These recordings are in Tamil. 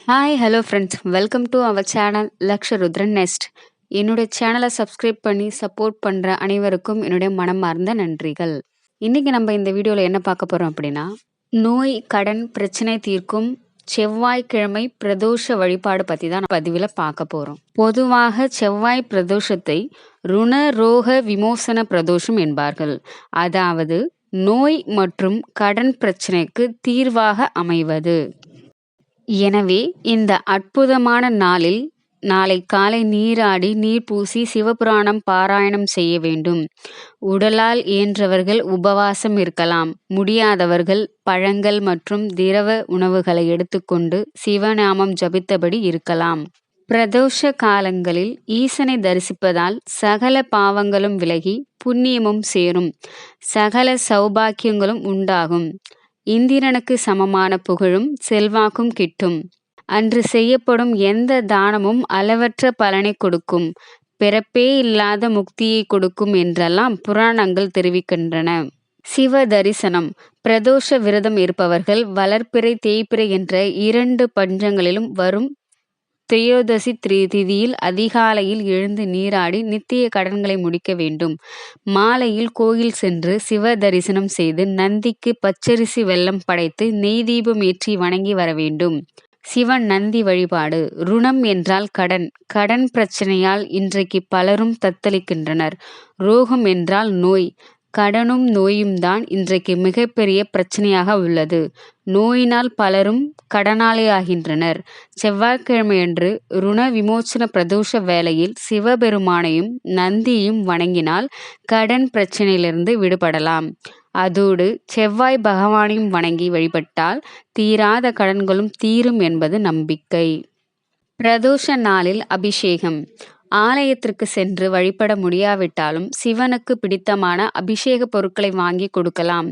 Hi hello friends welcome to our channel லக்ஷருத்ரன் நெஸ்ட். என்னுடைய சேனலை சப்ஸ்கிரைப் பண்ணி சப்போர்ட் பண்ணுற அனைவருக்கும் என்னுடைய மனமார்ந்த நன்றிகள். இன்றைக்கி நம்ம இந்த வீடியோவில் என்ன பார்க்க போகிறோம் அப்படின்னா, நோய் கடன் பிரச்சனை தீர்க்கும் செவ்வாய்க்கிழமை பிரதோஷ வழிபாடு பற்றி தான் பதிவில் பார்க்க போகிறோம். பொதுவாக செவ்வாய் பிரதோஷத்தை ருண ரோக விமோசன பிரதோஷம் என்பார்கள். அதாவது நோய் மற்றும் கடன் பிரச்சனைக்கு தீர்வாக அமைவது. எனவே இந்த அற்புதமான நாளில் நாளை காலை நீராடி நீர் பூசி சிவபுராணம் பாராயணம் செய்ய வேண்டும். உடலால் இயன்றவர்கள் உபவாசம் இருக்கலாம். முடியாதவர்கள் பழங்கள் மற்றும் திரவ உணவுகளை எடுத்துக்கொண்டு சிவநாமம் ஜபித்தபடி இருக்கலாம். பிரதோஷ காலங்களில் ஈசனை தரிசிப்பதால் சகல பாவங்களும் விலகி புண்ணியமும் சேரும். சகல சௌபாக்கியங்களும் உண்டாகும். இந்திரனுக்கு சமமான புகழும் செல்வாக்கும் கிட்டும். அன்று செய்யப்படும் எந்த தானமும் அளவற்ற பலனை கொடுக்கும். பிறப்பே இல்லாத முக்தியை கொடுக்கும் என்றெல்லாம் புராணங்கள் தெரிவிக்கின்றன. சிவ தரிசனம். பிரதோஷ விரதம் இருப்பவர்கள் வளர்ப்பிறை தேய்பிறை என்ற 2 பஞ்சங்களிலும் வரும் திரையோதசி திதியில் அதிகாலையில் எழுந்து நீராடி நித்திய கடன்களை முடிக்க வேண்டும். மாலையில் கோயில் சென்று சிவ தரிசனம் செய்து நந்திக்கு பச்சரிசி வெல்லம் படைத்து நெய் தீபம் ஏற்றி வணங்கி வர வேண்டும். சிவன் நந்தி வழிபாடு. ருணம் என்றால் கடன். கடன் பிரச்சனையால் இன்றைக்கு பலரும் தத்தளிக்கின்றனர். ரோகம் என்றால் நோய். கடனும் நோயும் தான் இன்றைக்கு மிகப்பெரிய பிரச்சனையாக உள்ளது. நோயினால் பலரும் கடனாளியாகின்றனர். செவ்வாய்க்கிழமையன்று ருண விமோச்சன பிரதோஷ வேளையில் சிவபெருமானையும் நந்தியையும் வணங்கினால் கடன் பிரச்சனையிலிருந்து விடுபடலாம். அதோடு செவ்வாய் பகவானையும் வணங்கி வழிபட்டால் தீராத கடன்களும் தீரும் என்பது நம்பிக்கை. பிரதோஷ நாளில் அபிஷேகம். ஆலயத்திற்கு சென்று வழிபட முடியாவிட்டாலும் சிவனுக்கு பிடித்தமான அபிஷேக பொருட்களை வாங்கி கொடுக்கலாம்.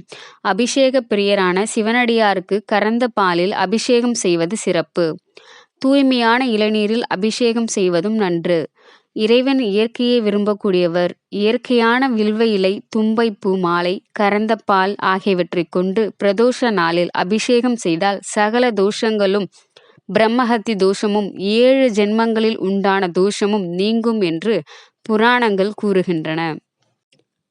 அபிஷேக பிரியரான சிவனடியாருக்கு கறந்த பாலில் அபிஷேகம் செய்வது சிறப்பு. தூய்மையான இளநீரில் அபிஷேகம் செய்வதும் நன்று. இறைவன் இயற்கையை விரும்பக்கூடியவர். இயற்கையான வில்வ இலை, தும்பைப்பூ மாலை, கறந்த பால் ஆகியவற்றை கொண்டு பிரதோஷ நாளில் அபிஷேகம் செய்தால் சகல தோஷங்களும் பிரம்மஹத்தி தோஷமும் 7 ஜென்மங்களில் உண்டான தோஷமும் நீங்கும் என்று புராணங்கள் கூறுகின்றன.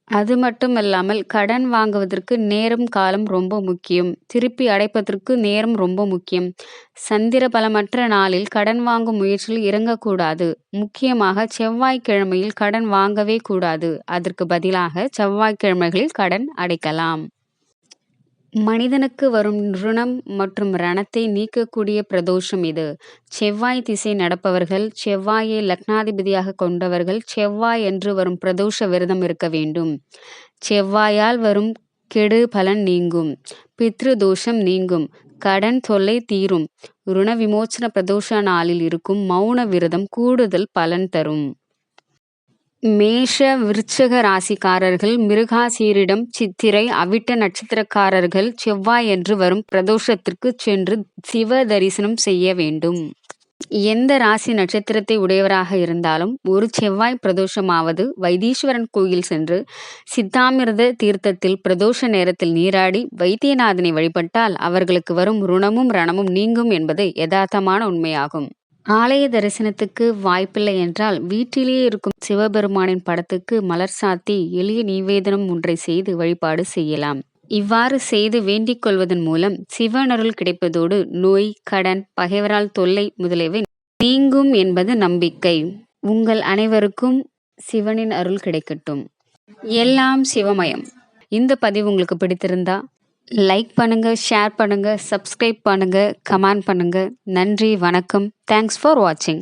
அது மட்டுமல்லாமல் கடன் வாங்குவதற்கு நேரம் காலம் ரொம்ப முக்கியம். திருப்பி அடைப்பதற்கு நேரம் ரொம்ப முக்கியம். சந்திர பலமற்ற நாளில் கடன் வாங்கும் முயற்சியில் இறங்கக்கூடாது. முக்கியமாக செவ்வாய்க்கிழமையில் கடன் வாங்கவே கூடாது. அதற்கு பதிலாக செவ்வாய்க்கிழமைகளில் கடன் அடைக்கலாம். மனிதனுக்கு வரும் ருணம் மற்றும் ரணத்தை நீக்கக்கூடிய பிரதோஷம் இது. செவ்வாய் திசை நடப்பவர்கள், செவ்வாயை லக்னாதிபதியாக கொண்டவர்கள் செவ்வாய் என்று வரும் பிரதோஷ விரதம் இருக்க வேண்டும். செவ்வாயால் வரும் கெடு பலன் நீங்கும். பித்ரு தோஷம் நீங்கும். கடன் தொல்லை தீரும். ருண விமோச்சன பிரதோஷ நாளில் இருக்கும் மௌன விரதம் கூடுதல் பலன் தரும். மேஷ விருச்சக ராசிக்காரர்கள், மிருகாசீரிடம், சித்திரை, அவிட்ட நட்சத்திரக்காரர்கள் செவ்வாய் என்று வரும் பிரதோஷத்திற்கு சென்று சிவ தரிசனம் செய்ய வேண்டும். எந்த ராசி நட்சத்திரத்தை உடையவராக இருந்தாலும் ஒரு செவ்வாய் பிரதோஷமாவது வைத்தீஸ்வரன் கோயில் சென்று சித்தாமிர்த தீர்த்தத்தில் பிரதோஷ நேரத்தில் நீராடி வைத்தியநாதனை வழிபட்டால் அவர்களுக்கு வரும் ருணமும் ரணமும் நீங்கும் என்பது யதார்த்தமான உண்மையாகும். ஆலய தரிசனத்துக்கு வாய்ப்பில்லை என்றால் வீட்டிலேயே இருக்கும் சிவபெருமானின் படத்துக்கு மலர் சாத்தி எளிய நிவேதனம் ஒன்றை செய்து வழிபாடு செய்யலாம். இவ்வாறு செய்து வேண்டிக் கொள்வதன் மூலம் சிவனருள் கிடைப்பதோடு நோய் கடன் பகைவரால் தொல்லை முதலியவை நீங்கும் என்பது நம்பிக்கை. உங்கள் அனைவருக்கும் சிவனின் அருள் கிடைக்கட்டும். எல்லாம் சிவமயம். இந்த பதிவு உங்களுக்கு பிடித்திருந்தா லைக் பண்ணுங்க, ஷேர் பண்ணுங்க, சப்ஸ்கிரைப் பண்ணுங்க, கமெண்ட் பண்ணுங்க. நன்றி, வணக்கம். தேங்க்ஸ் ஃபார் வாட்சிங்.